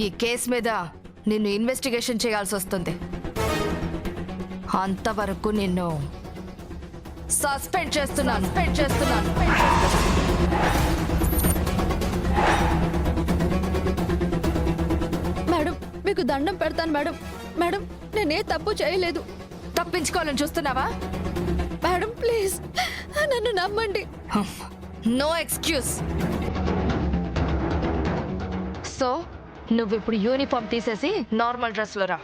ఈ కేసు మీద నిన్ను ఇన్వెస్టిగేషన్ చేయాల్సి వస్తుంది. అంతవరకు నిన్ను సస్పెండ్ చేస్తున్నాను. మేడం మీకు దండం పెడతాను మేడం. మేడం నేనే తప్పు చేయలేదు. తప్పించుకోవాలని చూస్తున్నావా? మేడం ప్లీజ్ నన్ను నమ్మండి. No excuse. సో నువ్వు ఇప్పుడు యూనిఫామ్ తీసేసి నార్మల్ డ్రెస్లో రా.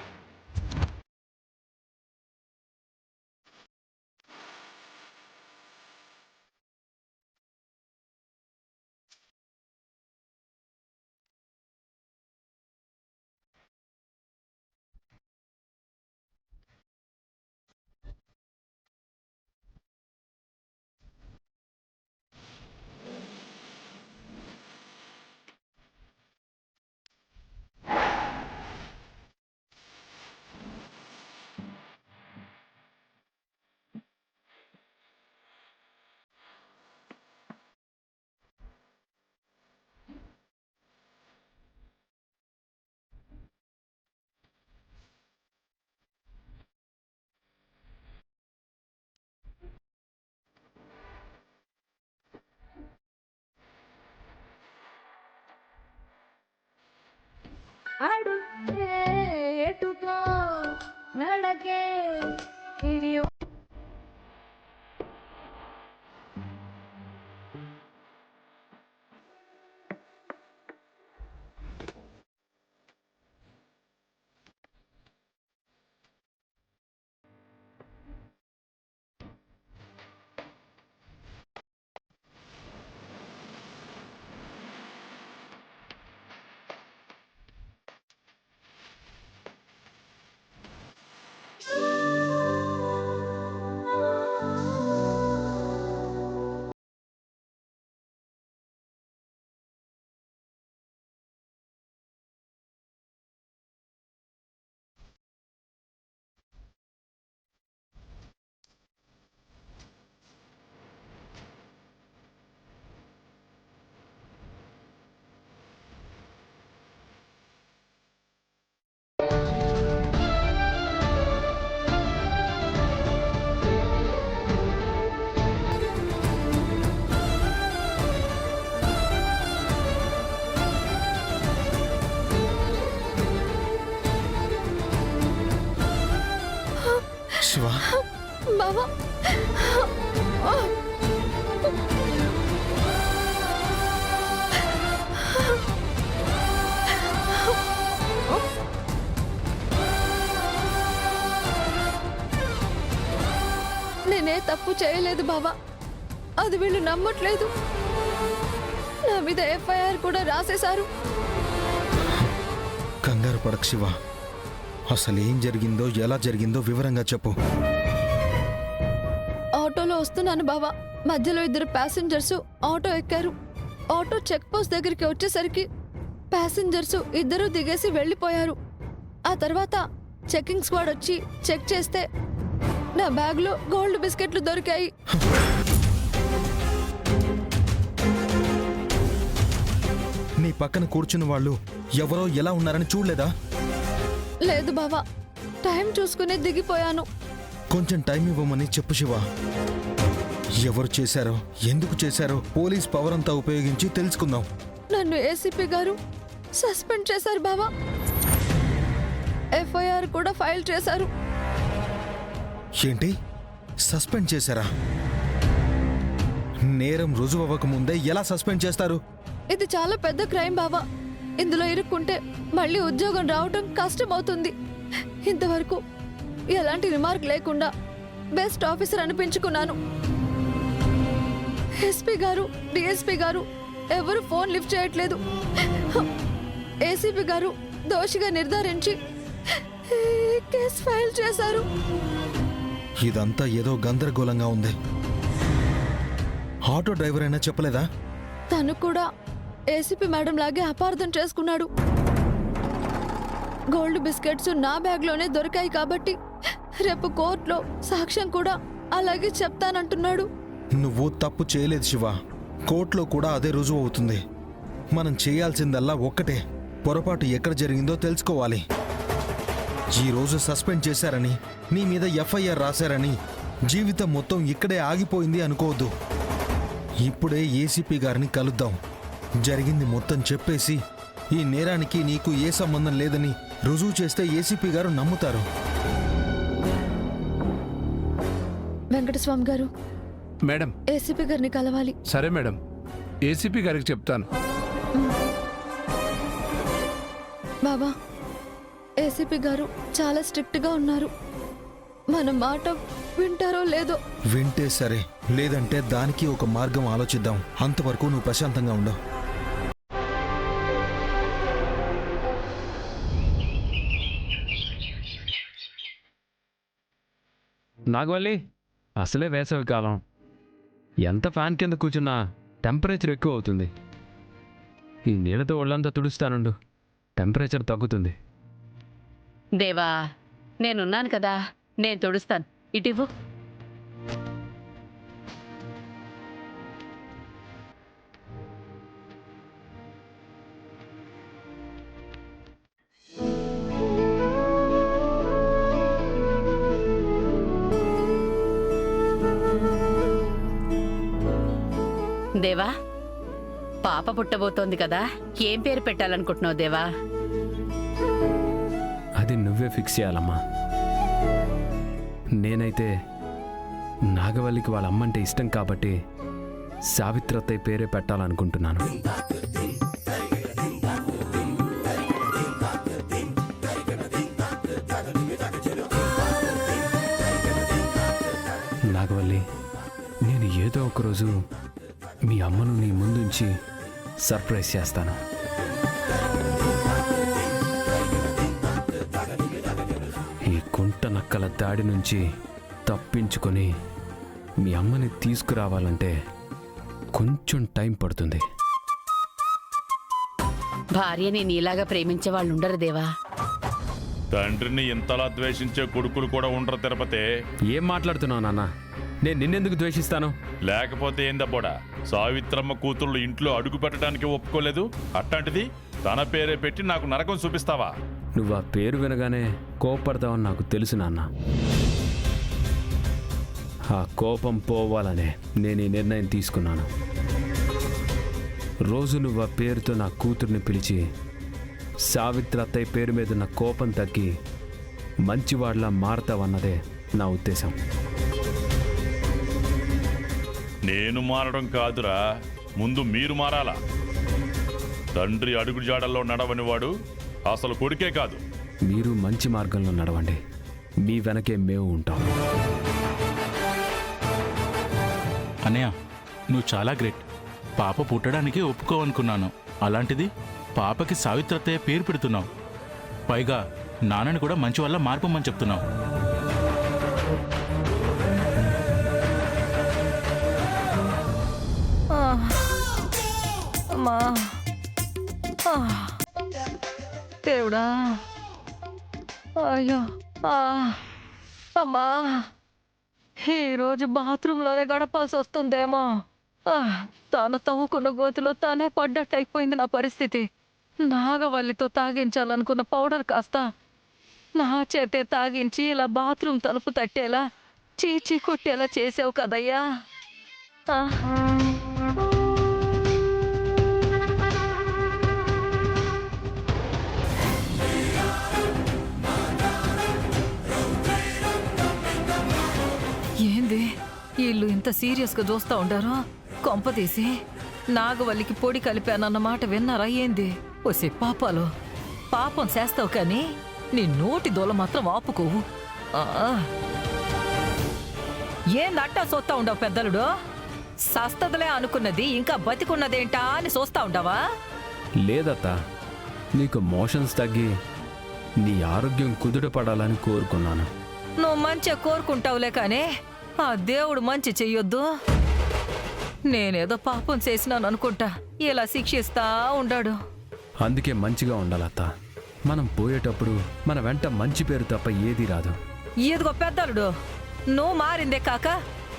శివ, బావా నేనే తప్పు చేయలేదు బావా. అది వీళ్ళు నమ్మట్లేదు. నా మీద ఎఫ్ఐఆర్ కూడా రాసేశారు. కంగారు పడకు శివ. అసలు ఏం జరిగిందో ఎలా జరిగిందో వివరంగా చెప్పు. ఆటోలో వస్తున్నాను బావా. మధ్యలో ఇద్దరు ప్యాసింజర్స్ ఆటో ఎక్కారు. ఆటో చెక్ పోస్ట్ దగ్గరికి వచ్చేసరికి ప్యాసింజర్స్ ఇద్దరు దిగేసి వెళ్ళిపోయారు. ఆ తర్వాత చెకింగ్ స్క్వాడ్ వచ్చి చెక్ చేస్తే నా బ్యాగ్లో గోల్డ్ బిస్కెట్లు దొరికాయి. నీ పక్కన కూర్చున్న వాళ్ళు ఎవరో ఎలా ఉన్నారని చూడలేదా? లేదు బావా, టైం చూసుకుని దిగిపోయాను. కొంచెం టైం ఇవ్వమని చెప్పు శివ. ఎవరు చేశారో, ఎందుకు చేశారో పోలీస్ పవర్ అంతా ఉపయోగించి తెలుసుకుందాం. నన్ను ఏసీపీ గారు సస్పెండ్ చేశారు బావా. ఎఫ్ఐఆర్ కూడా ఫైల్ చేశారు. ఏంటి, సస్పెండ్ చేశారా? నేరం రుజువు అవ్వకముందే ఎలా సస్పెండ్ చేస్తారు? ఇది చాలా పెద్ద క్రైమ్ బావా. ఇందులో ఇరుక్కుంటే మళ్ళీ ఉద్యోగం రావటం కష్టమవుతుంది. ఇంతవరకు ఎలాంటి రిమార్క్ లేకుండా బెస్ట్ ఆఫీసర్ అనిపించుకున్నాను. ఎస్పీ గారు, డిఎస్పీ గారు ఎవరు ఫోన్ లిఫ్ట్ చేయట్లేదు. ఏసీపీ గారు దోషిగా నిర్ధారించి కేసు ఫైల్ చేశారు. ఇదంతా ఏదో గందరగోళంగా ఉంది. ఆటో డ్రైవర్ అయినా చెప్పలేదా? తను కూడా ఏసీపీ మేడం లాగే అపార్థం చేసుకున్నాడు. గోల్డ్ బిస్కెట్స్ నా బ్యాగ్లోనే దొరికాయి కాబట్టి రేపు కోర్టులో సాక్ష్యం కూడా అలాగే చెప్తానంటున్నాడు. నువ్వు తప్పు చేయలేదు శివ. కోర్టులో కూడా అదే రుజువు అవుతుంది. మనం చేయాల్సిందల్లా ఒక్కటే, పొరపాటు ఎక్కడ జరిగిందో తెలుసుకోవాలి. ఈ రోజు సస్పెండ్ చేశారని, నీ మీద ఎఫ్ఐఆర్ రాశారని జీవితం మొత్తం ఇక్కడే ఆగిపోయింది అనుకోవద్దు. ఇప్పుడే ఏసీపీ గారిని కలుద్దాం. జరిగింది మొత్తం చెప్పేసి ఈ నేరానికి నీకు ఏ సంబంధం లేదని రుజువు చేస్తే ఏసీపీ గారు నమ్ముతారు. వెంకటస్వామి గారు, మేడం. ఏసీపీ గారిని కలవాలి. సరే మేడం, ఏసీపీ గారికి చెప్తాను. బాబా, ఏసీపీ గారు చాలా స్ట్రిక్ట్ గా ఉన్నారు. మన మాట వింటారో లేదో. వింటే సరే, లేదంటే దానికి ఒక మార్గం ఆలోచిద్దాం. అంతవరకు నువ్వు ప్రశాంతంగా ఉండవు. నాగవల్లి, అసలే వేసవి కాలం. ఎంత ఫ్యాన్ కింద కూర్చున్నా టెంపరేచర్ ఎక్కువ అవుతుంది. ఈ నీళ్ళతో ఒళ్ళంతా తుడుస్తానుండు, టెంపరేచర్ తగ్గుతుంది. దేవా, నేనున్నాను కదా, నేను తుడుస్తాను. ఇటివ్వు. దేవా, పాప పుట్టబోతోంది కదా, ఏం పేరు పెట్టాలనుకుంటున్నావు దేవా? అది నువ్వే ఫిక్స్ చేయాలమ్మా. నేనైతే నాగవల్లికి వాళ్ళ అమ్మంటే ఇష్టం కాబట్టి సావిత్రత్తయ్య పేరే పెట్టాలనుకుంటున్నాను. నాగవల్లి, నేను ఏదో ఒకరోజు మీ అమ్మను నీ ముందుంచి సర్ప్రైజ్ చేస్తాను. ఈ కుంట నక్కల దాడి నుంచి తప్పించుకొని మీ అమ్మని తీసుకురావాలంటే కొంచెం టైం పడుతుంది. భార్యని నీలాగా ప్రేమించే వాళ్ళు ఉండరు దేవా. తండ్రిని ఇంతలా ద్వేషించే కొడుకులు కూడా ఉండరు తిరుపతి. ఏం మాట్లాడుతున్నావు నాన్న? నేను నిన్నెందుకు ద్వేషిస్తాను? లేకపోతే ఏందబ్బోడా, సావిత్రమ్మ కూతుళ్ళు ఇంట్లో అడుగు పెట్టడానికి ఒప్పుకోలేదు, అట్లాంటిది తన పేరే పెట్టి నాకు నరకం చూపిస్తావా? నువ్వు ఆ పేరు వినగానే కోపడతావని నాకు తెలుసు నాన్న. ఆ కోపం పోవాలనే నేను ఈ నిర్ణయం తీసుకున్నాను. రోజు నువ్వు ఆ పేరుతో నా కూతుర్ని పిలిచి సావిత్రి అత్తయ్య పేరు మీద ఉన్న కోపం తగ్గి మంచివాడిలా మారతావన్నదే నా ఉద్దేశం. నేను మారడం కాదురా, ముందు మీరు మారాలా. తండ్రి అడుగు జాడల్లో నడవని వాడు అసలు కొడుకే కాదు. మీరు మంచి మార్గంలో నడవండి, మీ వెనకే మేము ఉంటాం. అన్నయ్య, నువ్వు చాలా గ్రేట్. పాప పుట్టడానికి ఒప్పుకోవనుకున్నాను, అలాంటిది పాపకి సావిత్రత్తయ్య పేరు పెడుతున్నావు. పైగా నాన్నని కూడా మంచి వల్ల మార్పమని చెప్తున్నావు. అమ్మా, దేవుడా, అయ్యో, అమ్మా, ఈరోజు బాత్రూంలోనే గడపాల్సి వస్తుందేమో. తాను తవ్వుకున్న గోతిలో తానే పడ్డట్టు అయిపోయింది నా పరిస్థితి. నాగవల్లితో తాగించాలనుకున్న పౌడర్ కాస్త నా చేతే తాగించి ఇలా బాత్రూమ్ తలుపు తట్టేలా చీచీ కొట్టేలా చేసావు కదయ్యా. ఏంది వీళ్ళు ఇంత సీరియస్గా చూస్తూ ఉండారో? కొంపతీసి నాగవల్లికి పొడి కలిపానన్నమాట విన్నారా ఏంది? ఒసే పాపాలు, పాపం చేస్తావు కానీ నీ నోటి దోల మాత్రం ఆపుకోవు. ఏందట్టా చూస్తా ఉండవు పెద్దలుడు? సస్తదలే అనుకున్నది ఇంకా బతికున్నదేంటా అని చూస్తా ఉండవా? లేదత్త, నీకు మోషన్స్ తగ్గి నీ ఆరోగ్యం కుదుటపడాలని కోరుకున్నాను. నువ్వు మంచిగా కోరుకుంటావులే కానీ ఆ దేవుడు మంచి చెయ్యొద్దు. నేనేదో పాపం చేసినాను అనుకుంటా ఇలా శిక్షిస్తా ఉండాడు. అందుకే మంచిగా ఉండాలత్త. మనం పోయేటప్పుడు మన వెంట మంచి పేరు తప్ప ఏదీ రాదు. ఇదిగో పెద్దలుడు, నువ్వు మారిందే కాక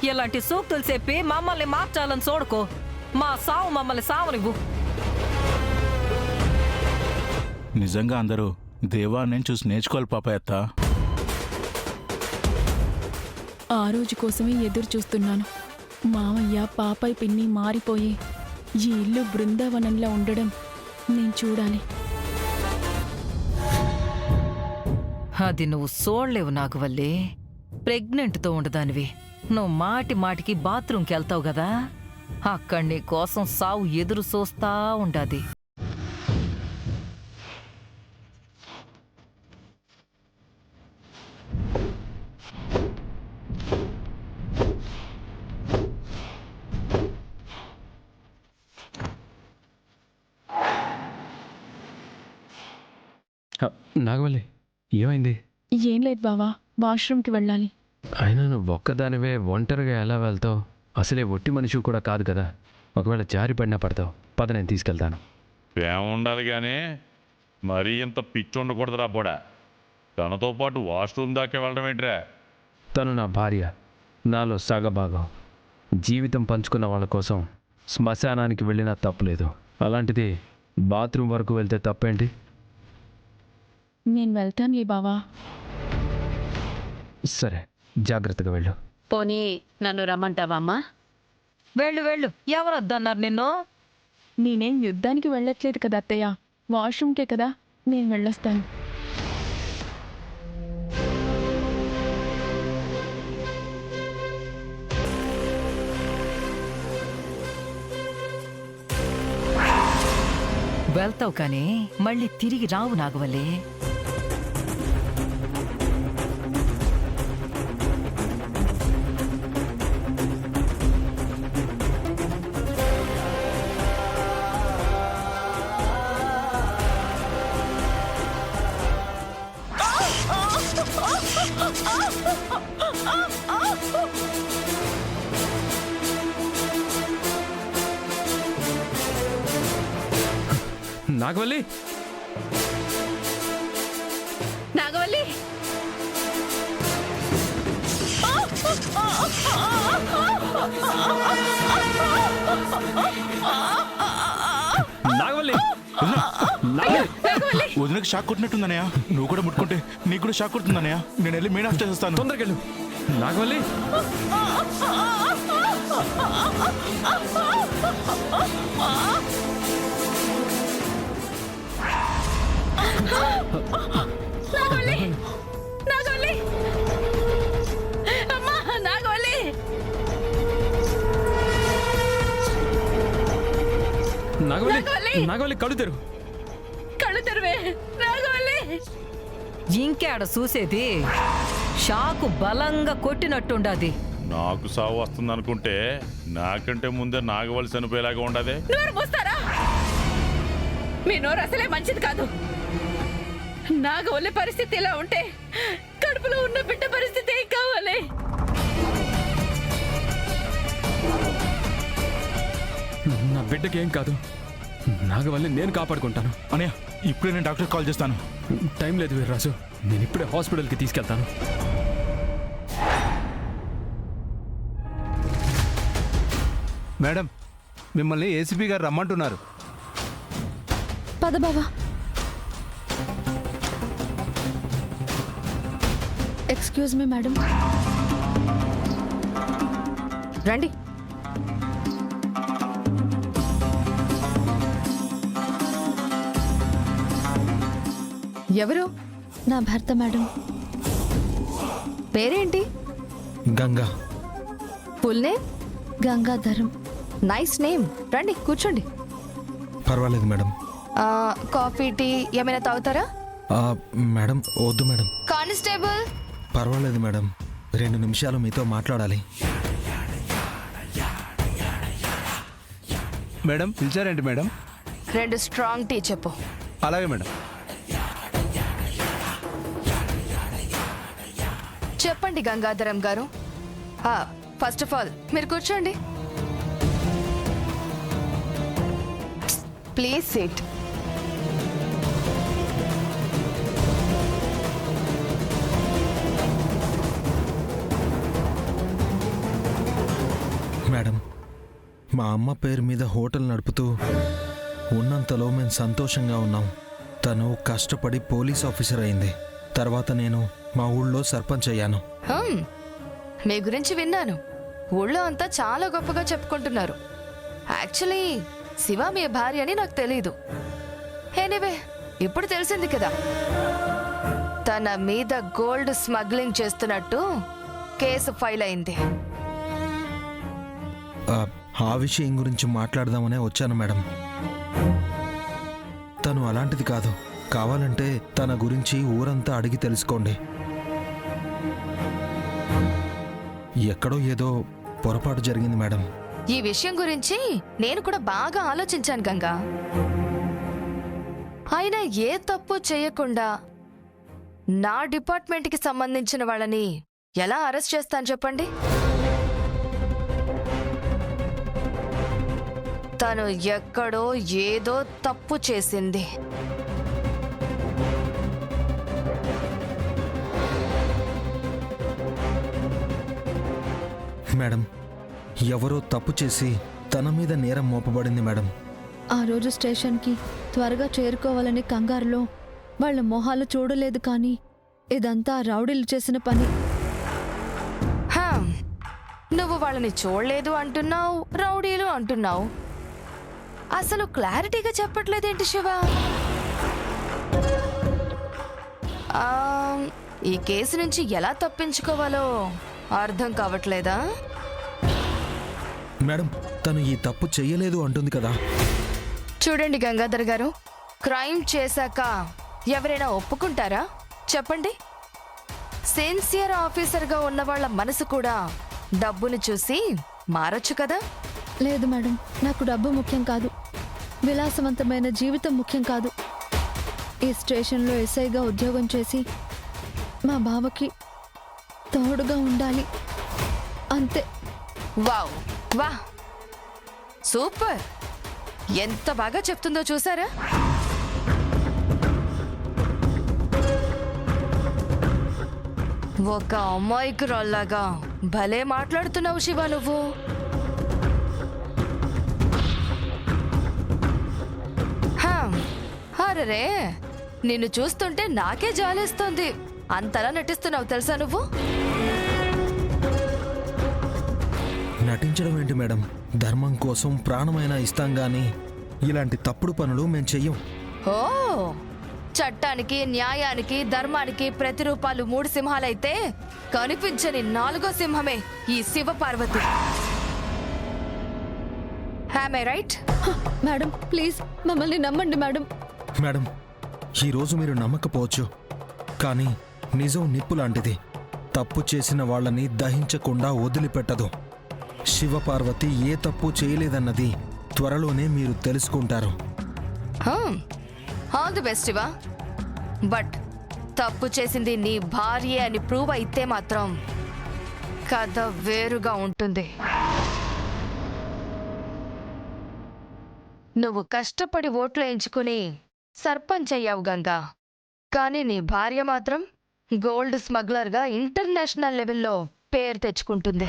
ఇలాంటి సూక్తులు చెప్పి మమ్మల్ని మార్చాలని చూడకో. మా సావు మమ్మల్ని సావనివ్వు. నిజంగా అందరూ దేవా నేను చూసి నేర్చుకోవాలి పాపయ్యత్త. ఆ రోజు కోసమే ఎదురు చూస్తున్నాను. మామయ్య పాపయ్య పిన్ని మారిపోయి ఈ ఇల్లు బృందావనంలా ఉండడం నేను చూడాలి. అది నువ్వు చూడలేవు నాగవల్లి. ప్రెగ్నెంట్తో ఉండదానివి. నువ్వు మాటి మాటికి బాత్రూంకి వెళ్తావు కదా, అక్కడ నీ కోసం సావు ఎదురు చూస్తా ఉండాది. నాగవల్లి, ఏమైంది? ఏం లేదు బావా, వాష్రూమ్కి వెళ్ళాలి. అయినా నువ్వు ఒక్కదానివే ఒంటరిగా ఎలా వెళ్తావు? అసలే ఒట్టి మనిషి కూడా కాదు కదా. ఒకవేళ జారి పడినా పడతావు. పద, నేను తీసుకెళ్తాను. ఉండాలి కానీ మరీ ఇంత పిచ్చి ఉండకూడదురా బోడా. తనతో పాటు వాష్రూమ్ దాకా వెళ్ళడం ఏంట్రా? తను నా భార్య, నాలో సగభాగం. జీవితం పంచుకున్న వాళ్ళ కోసం శ్మశానానికి వెళ్ళినా తప్పులేదు. అలాంటిది బాత్రూమ్ వరకు వెళ్తే తప్పేంటి? నేను వెళ్తాను ఏ బావా. సరే, జాగ్రత్తగా వెళ్ళు. పోనీ నన్ను రమ్మంటావా అమ్మా? వెళ్ళు వెళ్ళు, ఎవరొద్దన్నారు నిన్ను? నేనేం యుద్ధానికి వెళ్ళట్లేదు కదా అత్తయ్య, వాష్రూమ్కే కదా. నేను వెళ్ళొస్తాను. వెళ్తావు కానీ మళ్ళీ తిరిగి రావు నాగవల్లి. నాగవల్లి, నాగవల్లి, నాగవల్లి, నాగవల్లి. వదినకి షాక్ కొట్టినట్టుందనయ్య. నువ్వు కూడా ముట్టుకుంటే నీకు కూడా షాక్ కొడుతుందనయ్య. నేను వెళ్ళి మెయిన్ ఆఫ్ చేస్తాను. తొందరగా వెళ్ళు. నాగవల్లి, నాగవల్లి, నాగవల్లి, అమ్మా, నాగవల్లి. నాగవల్లి, నాగవల్లి, కళ్ళు తెరు. కళ్ళు తెరవే నాగవల్లి. ఇంకేడ చూసేది? షాకు బలంగా కొట్టినట్టుండాది. నాకు సావు వస్తుందనుకుంటే నాకంటే ముందే నాగవల్లి చనిపోయేలాగా ఉండదే. నోరు మూస్తారా? మీ నోరు అసలే మంచిది కాదు. నాగవల్లి పరిస్థితి ఇలా ఉంటే కడుపులో ఉన్న బిడ్డ పరిస్థితి ఏం కావాలి? నా బిడ్డకి ఏం కాదు. నాగవల్లి నేను కాపాడుకుంటాను. అనయ్య, ఇప్పుడే నేను డాక్టర్ కాల్ చేస్తాను. టైం లేదు వీర్రాజు, నేను ఇప్పుడే హాస్పిటల్కి తీసుకెళ్తాను. మేడం, మిమ్మల్ని ఏసీపీ గారు రమ్మంటున్నారు. పద బావా. Excuse me madam. రండి. ఎవరు? నా భర్త మేడం. పేరేంటి? Ganga. Full name? Gangadharam. Nice name. రండి, కూర్చోండి. పర్వాలేదు మేడం. కాఫీ, టీ ఏమైనా తాగుతారా? మేడం వద్దు మేడం. కానిస్టేబుల్. పర్వాలేదు మేడం, 2 నిమిషాలు మీతో మాట్లాడాలి. మేడం, పిలిచారేంటి మేడం? 2 స్ట్రాంగ్ టీ చెప్పు. అలాగే మేడం. చెప్పండి గంగాధరం గారు. ఫస్ట్ ఆఫ్ ఆల్ మీరు కూర్చోండి. Please SIT. మేడం, మా అమ్మ పేరు మీద హోటల్ నడుపుతూ ఉన్నంతలో మేము సంతోషంగా ఉన్నాం. తను కష్టపడి పోలీస్ ఆఫీసర్ అయింది. తర్వాత నేను మా ఊళ్ళో సర్పంచ్ అయ్యాను. మీ గురించి విన్నాను. ఊళ్ళో అంతా చాలా గొప్పగా చెప్పుకుంటున్నారు. యాక్చువల్లీ శివ మీ భార్య అని నాకు తెలీదు. ఎనీవే, ఇప్పుడు తెలిసింది కదా. తన మీద గోల్డ్ స్మగ్లింగ్ చేస్తున్నట్టు కేసు ఫైల్ అయింది. ఆ విషయం గురించి మాట్లాడదామనే వచ్చాను మేడం. తను అలాంటిది కాదు. కావాలంటే తన గురించి ఊరంతా అడిగి తెలుసుకోండి. ఎక్కడో ఏదో పొరపాటు జరిగింది మేడం. ఈ విషయం గురించి నేను కూడా బాగా ఆలోచించాను గంగా. ఆయన ఏ తప్పు చేయకుండా నా డిపార్ట్మెంట్కి సంబంధించిన వాళ్ళని ఎలా అరెస్ట్ చేస్తాను చెప్పండి? తను ఎక్కడో ఏదో తప్పు చేసింది. మేడం, ఎవరో తప్పు చేసి తన మీద నేరం మోపబడింది మేడం. ఆ రోజు స్టేషన్కి త్వరగా చేరుకోవాలని కంగారులో వాళ్ళ మొహాలు చూడలేదు, కానీ ఇదంతా రౌడీలు చేసిన పని. నువ్వు వాళ్ళని చూడలేదు అంటున్నావు, రౌడీలు అంటున్నావు. అసలు క్లారిటీగా చెప్పట్లేదేంటి శివ? ఈ కేసు నుంచి ఎలా తప్పించుకోవాలో అర్థం కావట్లేదా? మేడం, తను ఈ తప్పు చెయ్యలేదు అంటుంది కదా. చూడండి గంగాధర్ గారు, క్రైమ్ చేశాక ఎవరైనా ఒప్పుకుంటారా చెప్పండి? సిన్సియర్ ఆఫీసర్గా ఉన్న వాళ్ళ మనసు కూడా డబ్బును చూసి మారొచ్చు కదా. లేదు మేడం, నాకు డబ్బు ముఖ్యం కాదు, విలాసవంతమైన జీవితం ముఖ్యం కాదు. ఈ స్టేషన్లో ఎస్ఐగా ఉద్యోగం చేసి మా బావకి తోడుగా ఉండాలి, అంతే. వావ్, వా, సూపర్! ఎంత బాగా చెప్తుందో చూసారా? ఒక అమాయకురాల్లాగా భలే మాట్లాడుతున్నావు శివ నువ్వు. అరే, నిన్ను చూస్తుంటే నాకే జాలేస్తోంది. అంతలా నటిస్తున్నావు తెలుసా నువ్వు? నటించడం ఏంటి మేడం? ధర్మం కోసం ప్రాణమైనా ఇస్తాం గాని ఇలాంటి తప్పుడు పనులు మేం చెయ్యం. ఓ, చట్టానికి, న్యాయానికి, ధర్మానికి ప్రతిరూపాలు 3 సింహాలైతే కనిపించని 4వ సింహమే ఈ Shiva Parvati. Am I right? Madam please మమ్మల్ని నమ్మండి మేడం. మేడం, ఈరోజు మీరు నమ్మకపోవచ్చు, కానీ నిజం నిప్పు లాంటిది. తప్పు చేసిన వాళ్ళని దహించకుండా వదిలిపెట్టదు. శివపార్వతి ఏ తప్పు చేయలేదన్నది త్వరలోనే మీరు తెలుసుకుంటారు. All the best Shiva. But తప్పు చేసింది నీ భార్య అని ప్రూవ్ అయితే మాత్రం కథ వేరుగా ఉంటుంది. నువ్వు కష్టపడి ఓట్లు వేయించుకుని సర్పంచ్ అయ్యావు గంగా, కానీ నీ భార్య మాత్రం గోల్డ్ స్మగ్లర్గా ఇంటర్నేషనల్ లెవెల్లో పేరు తెచ్చుకుంటుంది.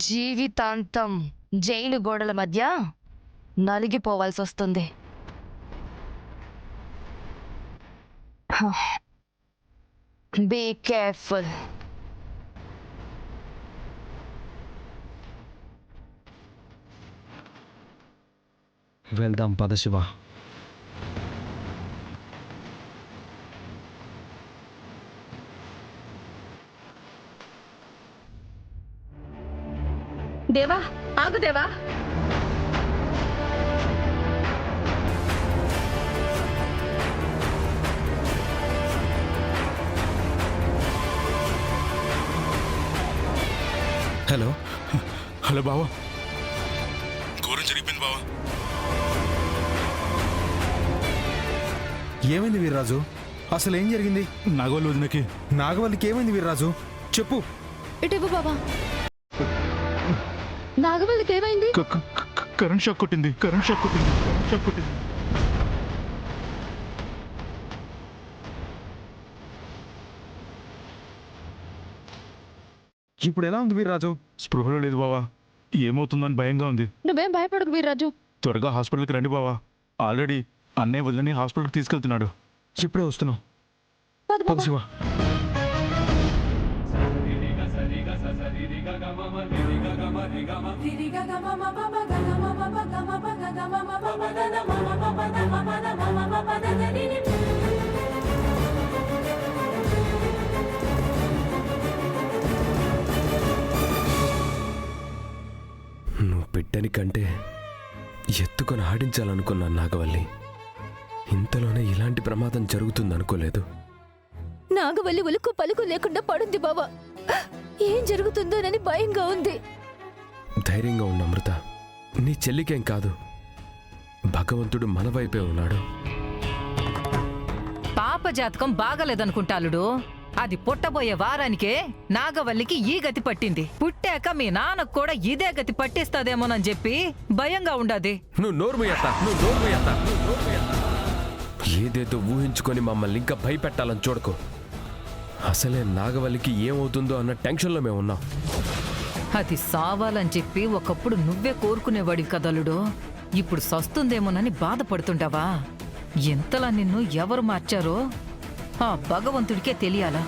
జీవితాంతం జైలు గోడల మధ్య నలిగిపోవాల్సి వస్తుంది. Be careful. వెళ్దాం పద శివ. దేవా, ఆగు దేవా. హలో హలో బావా, ఘోరం జరిగిపోయింది బావా. ఏమైంది వీర్రాజు? అసలు ఏం జరిగింది? నాగవల్లి వదినకి నాగవల్లికి ఏమైంది వీర్రాజు? చెప్పు. ఇటు బాబా. నాగవల్లికి ఏమైంది? కరెంట్ షాక్ కొట్టింది. ఇప్పుడు ఎలా ఉంది వీర్రాజు? స్పృహలో లేదు బావా. ఏమవుతుందని భయంగా ఉంది. నువ్వేం భయపడకు వీర్రాజు. త్వరగా హాస్పిటల్కి రండి బావా. ఆల్రెడీ అన్నయ్య వదిలని హాస్పిటల్కి తీసుకెళ్తున్నాడు. ఇప్పుడే వస్తున్నావు. పద శివ. నువ్వు బిడ్డని కంటే ఎత్తుకొని ఆడించాలనుకున్నాను నాగవల్లి. ఇంతలోనే ఇలాంటి ప్రమాదం జరుగుతుందనుకోలేదు. నాగవల్లి ఉలుకు పలుకు లేకుండా పడుంది బావా. ఏం జరుగుతుందోనని భయంగా ఉంది. ధైర్యంగా ఉన్న అమృత, నీ చెల్లికేం కాదు. భగవంతుడు మన వైపే ఉన్నాడు. పాప జాతకం బాగలేదనుకుంటాలుడు. అది పుట్టబోయే వారానికే నాగవల్లికి ఈ గతి పట్టింది. పుట్టాక మీ నాన్నకు కూడా ఇదే గతి పట్టిస్తాదేమోనని చెప్పి భయంగా ఉండాది. నువ్వు నోరు మూయత్తా. ఏదేదో ఊహించుకొని మమ్మల్ని ఇంకా భయపెట్టాలని చూడకు. అసలే నాగవల్లికి ఏమవుతుందో అన్న టెన్షన్లో మేము ఉన్నాం. అది సావాలని చెప్పి ఒకప్పుడు నువ్వే కోరుకునేవాడివి కదలుడు. ఇప్పుడు సస్తుందేమోనని బాధపడుతుంటావా? ఎంతలా నిన్ను ఎవరు మార్చారో ఆ భగవంతుడికే తెలియాలా?